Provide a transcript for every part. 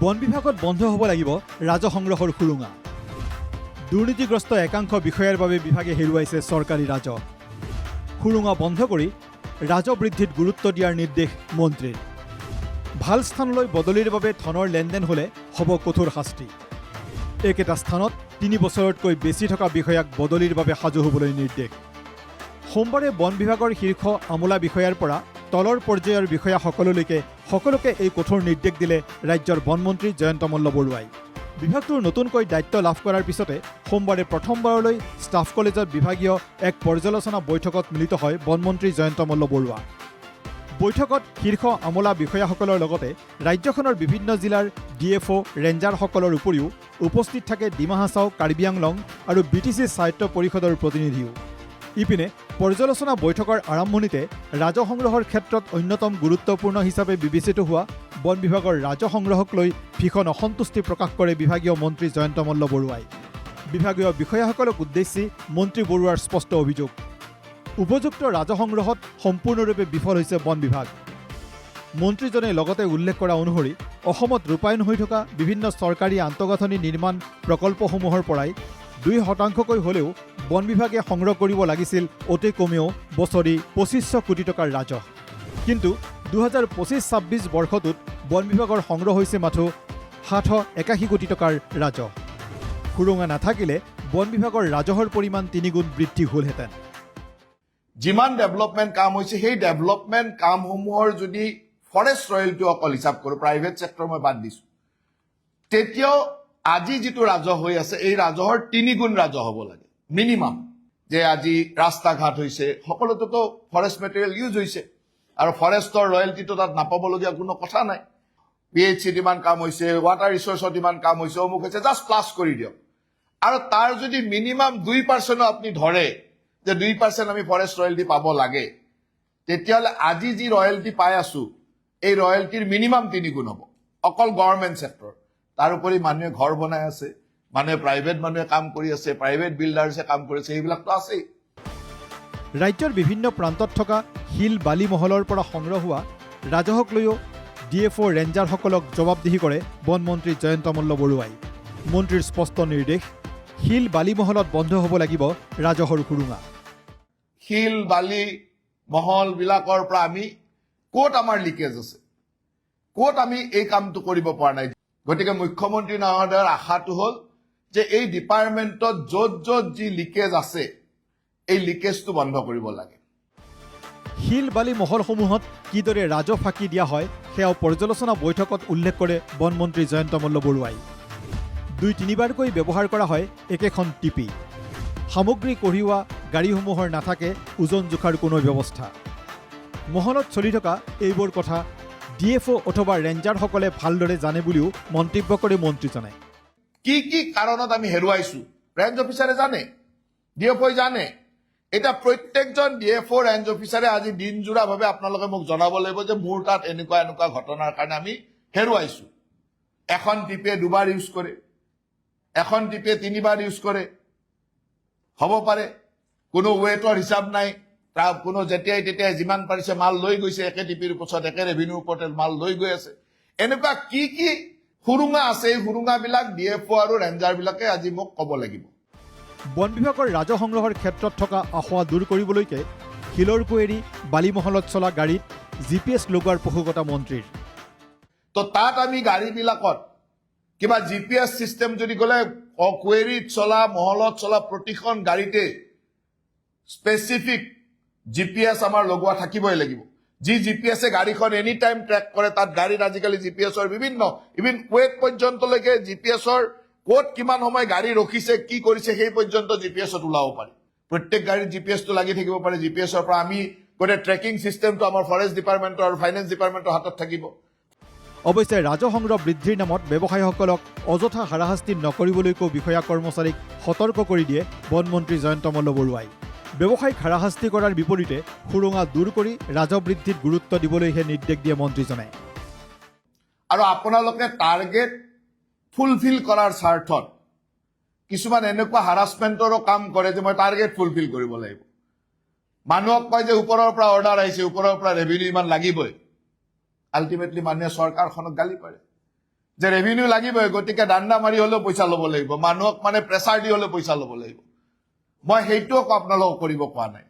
বন বিভাগত বন্ধ হ'ব লাগিব ৰাজহ সংগ্ৰহৰ সুৰুঙা। দুৰ্নীতিগ্ৰস্ত একাংশ বিষয়াৰ বাবে বিভাগে হেৰুৱাইছে চৰকাৰী ৰাজহ। সুৰুঙা বন্ধ কৰি ৰাজহ বৃদ্ধিত গুৰুত্ব দিয়াৰ নিৰ্দেশ মন্ত্ৰীৰ। ভাল স্থানলৈ বদলিৰ বাবে ধনৰ লেনদেন হ'লে হ'ব কঠোৰ শাস্তি। একেটা স্থানত ৩ বছৰতকৈ বেছি থকা বিষয়াক বদলিৰ বাবে সাজু হ'বলৈ নিৰ্দেশ। সোমবাৰে বন বিভাগৰ শীৰ্ষ আমোলা বিষয়াৰ পৰা তলৰ পৰ্যায়ৰ বিষয়াসকললৈকে সকলোকে এই কঠোৰ নিৰ্দেশ দিলে ৰাজ্যৰ বনমন্ত্ৰী জয়ন্ত মল্ল বৰুৱাই। বিভাগটোৰ নতুনকৈ দায়িত্ব লাভ কৰাৰ পিছতে সোমবাৰে প্ৰথমবাৰলৈ ষ্টাফ কলেজত বিভাগীয় এক পৰ্যালোচনা বৈঠকত মিলিত হয় বনমন্ত্ৰী জয়ন্ত মল্ল বৰুৱা। বৈঠকত শীৰ্ষ আমোলা বিষয়াসকলৰ লগতে ৰাজ্যখনৰ বিভিন্ন জিলাৰ DFO ৰেঞ্জাৰসকলৰ উপৰিও উপস্থিত থাকে ডিমা হাছাও, কাৰ্বি আংলং আৰু BTC স্বায়ত্ত পৰিষদৰ প্ৰতিনিধিও। ইপিনে পৰ্যালোচনা বৈঠকৰ আৰম্ভণিতে ৰাজহ সংগ্ৰহৰ ক্ষেত্ৰত অন্যতম গুৰুত্বপূৰ্ণ হিচাপে বিবেচিত হোৱা বন বিভাগৰ ৰাজহ সংগ্ৰহক লৈ ভীষণ অসন্তুষ্টি প্ৰকাশ কৰে বিভাগীয় মন্ত্ৰী জয়ন্ত মল্ল বৰুৱাই। বিভাগীয় বিষয়াসকলক উদ্দেশ্যি মন্ত্ৰী বৰুৱাৰ স্পষ্ট অভিযোগ, উপযুক্ত ৰাজহ সংগ্ৰহত সম্পূৰ্ণৰূপে বিফল হৈছে বন বিভাগ। মন্ত্ৰীজনে লগতে উল্লেখ কৰা অনুসৰি অসমত ৰূপায়ণ হৈ থকা বিভিন্ন চৰকাৰী আন্তঃগাঁথনি নিৰ্মাণ প্ৰকল্পসমূহৰ পৰাই 2% হ'লেও বন বিভাগে সংগ্ৰহ কৰিব লাগিছিল অতি কমেও বছৰি 2500 কোটি টকাৰ ৰাজহ। কিন্তু 2025-26 বৰ্ষটোত বন বিভাগৰ সংগ্ৰহ হৈছে মাথো 781 কোটি টকাৰ ৰাজহ। সুৰুঙা নাথাকিলে বন বিভাগৰ ৰাজহৰ পৰিমাণ 3 গুণ বৃদ্ধি হ'লহেঁতেন। যিমান ডেভেলপমেণ্ট কাম হৈছে সেই ডেভেলপমেণ্ট কামসমূহৰ যদি ফৰেষ্ট ৰয়েলটি অকল হিচাপ কৰোঁ, প্ৰাইভেট চেক্টৰ মই বাদ দিছোঁ, তেতিয়াও আজি যিটো ৰাজহ হৈ আছে এই ৰাজহৰ 3 গুণ ৰাজহ হ'ব লাগে মিনিমাম। যে আজি ৰাস্তা ঘাট হৈছে, সকলোতেতো ফৰেষ্ট মেটেৰিয়েল ইউজ হৈছে আৰু ফৰেষ্টৰ ৰয়েলটিটো তাত নাপাবলগীয়া কোনো কথা নাই। PHCত ইমান কাম হৈছে, ৱাটাৰ ৰিচোৰ্চত ইমান কাম হৈছে, অমুক হৈছে, জাষ্ট প্লাছ কৰি দিয়ক। আৰু তাৰ যদি মিনিমাম 2% আপুনি ধৰে যে 2% আমি ফৰেষ্ট ৰয়েলটি পাব লাগে, তেতিয়াহ'লে আজি যি ৰয়েলটি পাই আছো এই ৰয়েলটিৰ মিনিমাম 3 গুণ হ'ব অকল গভৰ্ণমেণ্ট চেক্টৰ। তাৰোপৰি মানুহে ঘৰ বনাই আছে, মানুহে প্ৰাইভেট মানুহে কাম কৰি আছে, প্ৰাইভেট বিল্ডাৰ্ছে কাম কৰিছে, সেইবিলাকতো আছেই। ৰাজ্যৰ বিভিন্ন প্ৰান্তত থকা শিল বালি মহলৰ পৰা সংগ্ৰহ হোৱা ৰাজহক লৈও DFO ৰেঞ্জাৰসকলক জবাবদিহি কৰে বনমন্ত্ৰী জয়ন্ত মল্ল বৰুৱাই। মন্ত্ৰীৰ স্পষ্ট নিৰ্দেশ, শিল বালি মহলত বন্ধ হ'ব লাগিব ৰাজহৰ সুৰুঙা। শিল বালি মহলবিলাকৰ পৰা আমি ক'ত আমাৰ লিকেজ আছে, ক'ত আমি এই কামটো কৰিব পৰা নাই। গতিকে মুখ্যমন্ত্ৰী মহোদয়ৰ আশাটো হ'ল যে এই ডিপাৰ্টমেণ্টত য'ত য'ত যি লিকেজ আছে এই লিকেজটো বন্ধ কৰিব লাগে। শিল বালি মহলসমূহত কিদৰে ৰাজহ ফাঁকি দিয়া হয় সেয়াও পৰ্যালোচনা বৈঠকত উল্লেখ কৰে বনমন্ত্ৰী জয়ন্ত মল্ল বৰুৱাই। 2-3বাৰকৈ ব্যৱহাৰ কৰা হয় একেখন টিপি। সামগ্ৰী কঢ়িওৱা গাড়ীসমূহৰ নাথাকে ওজন জোখাৰ কোনো ব্যৱস্থা। মহলত চলি থকা এইবোৰ কথা DFO অথবা ৰেঞ্জাৰসকলে ভালদৰে জানে বুলিও মন্তব্য কৰে মন্ত্ৰীজনে। কি কি কাৰণত আমি হেৰুৱাইছো ৰেঞ্জ অফিচাৰে জানে, DFO জানে। এতিয়া প্ৰত্যেকজন DFO ৰেঞ্জ অফিচাৰে আজি দিনজোৰাভাৱে আপোনালোকে মোক জনাব লাগিব যে মোৰ তাত এনেকুৱা এনেকুৱা ঘটনাৰ কাৰণে আমি হেৰুৱাইছো। এখন টিপে 2বাৰ ইউজ কৰে, এখন টিপে 3বাৰ ইউজ কৰে, হ'ব পাৰে কোনো ৱেটৰ হিচাপ নাই, তাৰ কোনো যেতিয়াই তেতিয়াই যিমান পাৰিছে মাল লৈ গৈছে, একে টিপিৰ পিছত একে ৰেভিনিউ পৰ্টেল মাল লৈ গৈ আছে। এনেকুৱা কি কি সুৰুঙা আছে, এই সুৰুঙাবিলাক DFO আৰু ৰেঞ্জাৰবিলাকে আজি মোক ক'ব লাগিব। বন বিভাগৰ ৰাজহ সংগ্ৰহৰ ক্ষেত্ৰত থকা আসোঁৱাহ দূৰ কৰিবলৈকে শিলৰ কুঁৱেৰী বালিমহলত চলা গাড়ীত GPS লগোৱাৰ পোষকতা মন্ত্ৰীৰ। তো তাত আমি গাড়ীবিলাকত কিবা GPS ছিষ্টেম যদি গ'লে কুঁৱেৰীত চলা মহলত চলা প্ৰতিখন গাড়ীতে স্পেচিফিক GPS আমাৰ লগোৱা থাকিবই লাগিব। যি GPS গাড়ীখন এনি টাইম ট্ৰেক কৰে, তাত গাড়ীত আজিকালি GPSৰ বিভিন্ন ইভিন ৱেট পৰ্যন্তলৈকে GPSৰ ক'ত কিমান সময় গাড়ী ৰখিছে, কি কৰিছে সেই পৰ্যন্ত GPSত ওলাব পাৰি। প্ৰত্যেক গাড়ীত GPSটো লাগি থাকিব পাৰে। GPSৰ পৰা আমি গোটেই ট্ৰেকিং ছিষ্টেমটো আমাৰ ফৰেষ্ট ডিপাৰ্টমেণ্টৰ আৰু ফাইনেন্স ডিপাৰ্টমেণ্টৰ হাতত থাকিব। অৱশ্যে ৰাজহ সংগ্ৰহ বৃদ্ধিৰ নামত ব্যৱসায়ীসকলক অযথা হাৰাশাস্তি নকৰিবলৈকো বিষয়া কৰ্মচাৰীক সতৰ্ক কৰি দিয়ে বনমন্ত্ৰী জয়ন্ত মল্ল বৰুৱাই। ব্যৱসায়ীক হাৰাশাস্তি কৰাৰ বিপৰীতে সুৰুঙা দূৰ কৰি ৰাজহ বৃদ্ধিত গুৰুত্ব দিবলৈহে নিৰ্দেশ দিয়ে মন্ত্ৰীজনে। আৰু আপোনালোকে টাৰ্গেট ফুলফিল কৰাৰ স্বাৰ্থত কিছুমান এনেকুৱা হাৰাছমেণ্টৰো কাম কৰে যে মই টাৰ্গেট ফুলফিল কৰিব লাগিব। মানুহক কয় যে ওপৰৰ পৰা অৰ্ডাৰ আহিছে, ওপৰৰ পৰা ৰেভিনিউ ইমান লাগিবই। আল্টিমেটলি মানুহে চৰকাৰখনক গালি পাৰে। যে ৰেভিনিউ লাগিবই, গতিকে দাণ্ডা মাৰি হ'লেও পইচা ল'ব লাগিব, মানুহক মানে প্ৰেছাৰ দি হ'লেও পইচা ল'ব লাগিব। মই সেইটোও আপোনালোকক কৰিব কোৱা নাই।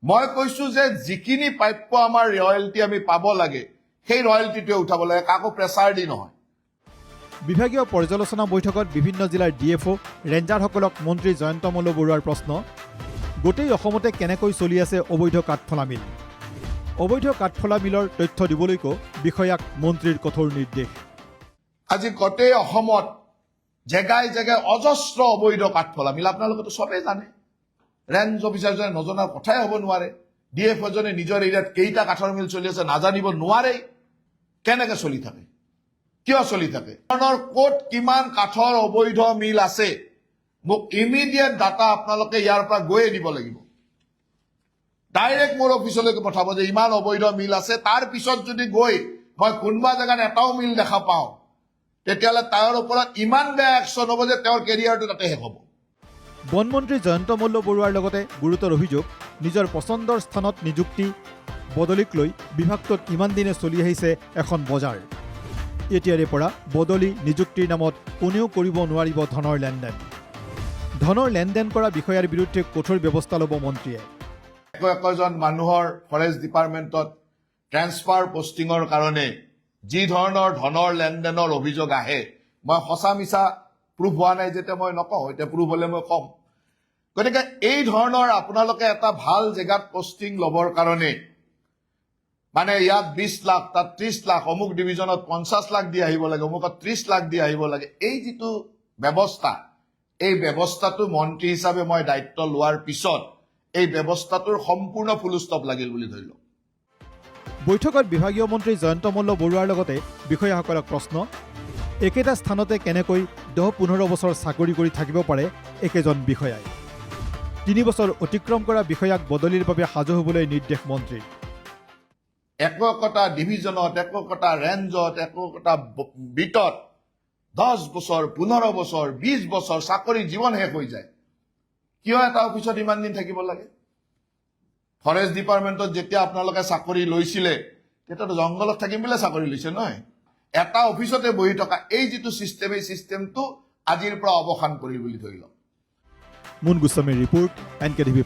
মই কৈছো যে যিখিনি প্ৰাপ্য আমাৰ ৰয়েলটি আমি পাব লাগে সেই ৰয়েলটিটোৱে উঠাব লাগে, কাকো প্ৰেছাৰ দি নহয়। বিভাগীয় পৰ্যালোচনা বৈঠকত বিভিন্ন জিলাৰ ডিএফঅ ৰেঞ্জাৰসকলক মন্ত্ৰী জয়ন্ত মল্ল বৰুৱাৰ প্ৰশ্ন, গোটেই অসমতে কেনেকৈ চলি আছে অবৈধ কাঠফলা মিল? অবৈধ কাঠফলা মিলৰ তথ্য দিবলৈকো বিষয়াক মন্ত্ৰীৰ কঠোৰ নিৰ্দেশ। আজি গোটেই অসমত জেগাই জেগাই অজস্ৰ অবৈধ কাঠফলা মিল, আপোনালোকেতো চবেই জানে। ৰেঞ্জ অফিচাৰজনে নজনাৰ কথাই হ'ব নোৱাৰে। ডিএফ এজনে নিজৰ এৰিয়াত কেইটা কাঠৰ মিল চলি আছে নাজানিব নোৱাৰেই। কেনেকে চলি থাকে, কিয় চলি থাকে, ক'ত কিমান কাঠৰ অবৈধ মিল আছে, মোক ইমিডিয়েট ডাটা আপোনালোকে ইয়াৰ পৰা গৈয়ে দিব লাগিব। ডাইৰেক্ট মোৰ অফিচলৈকে পঠাব যে ইমান অবৈধ মিল আছে। তাৰ পিছত যদি গৈ মই কোনোবা জেগাত এটাও মিল দেখা পাওঁ, তেতিয়াহ'লে তাৰ ওপৰত ইমান বেয়া একশ্যন হ'ব যে তেওঁৰ কেৰিয়াৰটো তাতে শেষ হ'ব। বনমন্ত্ৰী জয়ন্ত মল্ল বৰুৱাৰ লগতে গুৰুতৰ অভিযোগ, নিজৰ পচন্দৰ স্থানত নিযুক্তি বদলিক লৈ বিভাগটোত ইমান দিনে চলি আহিছে এখন বজাৰ। এতিয়াৰে পৰা বদলি নিযুক্তিৰ নামত কোনেও কৰিব নোৱাৰিব ধনৰ লেনদেন। ধনৰ লেনদেন কৰা বিষয়াৰ বিৰুদ্ধে কঠোৰ ব্যৱস্থা ল'ব মন্ত্ৰীয়ে। একোজন মানুহৰ ফৰেষ্ট ডিপাৰ্টমেণ্টত ট্ৰেন্সফাৰ পষ্টিঙৰ কাৰণে যি ধৰণৰ ধনৰ লেনদেনৰ অভিযোগ আহে, মই সঁচা মিছা প্ৰুফ হোৱা নাই যেতিয়া মই নকওঁ, এতিয়া প্ৰুফ হ'লে মই ক'ম। গতিকে এই ধৰণৰ আপোনালোকে এটা ভাল জেগাত পষ্টিং ল'বৰ কাৰণে মানে ইয়াত 20 লাখ, তাত 30 লাখ, অমুক ডিভিজনত 50 লাখ দি আহিব লাগে, অমুকত 30 লাখ দি আহিব লাগে, এই যিটো ব্যৱস্থা, এই ব্যৱস্থাটো মন্ত্ৰী হিচাপে মই দায়িত্ব লোৱাৰ পিছত এই ব্যৱস্থাটোৰ সম্পূৰ্ণ ফুলষ্টপ লাগিল বুলি ধৰি লওক। বৈঠকত বিভাগীয় মন্ত্ৰী জয়ন্ত মল্ল বৰুৱাৰ লগতে বিষয়াসকলক প্ৰশ্ন, একেটা স্থানতে কেনেকৈ 10-15 বছৰ চাকৰি কৰি থাকিব পাৰে একেজন বিষয়াই? 3 বছৰ অতিক্ৰম কৰা বিষয়াক বদলিৰ বাবে সাজু হ'বলৈ নিৰ্দেশ মন্ত্ৰীৰ। একোটা ডিভিজনত, একোটা ৰেঞ্জত, একোটা বিটত 10 বছৰ, 15 বছৰ, 20 বছৰ চাকৰি জীৱন শেষ হৈ যায়। কিয় এটা অফিচত ইমান দিন থাকিব লাগে? ফৰেষ্ট ডিপাৰ্টমেণ্টত যেতিয়া আপোনালোকে চাকৰি লৈছিলে তেতিয়াতো জংঘলত থাকিম বুলিয়ে চাকৰি লৈছে নহয়। এটা অফিচতে বহি থকা এই যিটো চিষ্টেম, এই চিষ্টেমটো আজিৰ পৰা অৱসান কৰি বুলি ধৰি লওক। মুন গোস্বামীৰ ৰিপৰ্ট, NKTV+।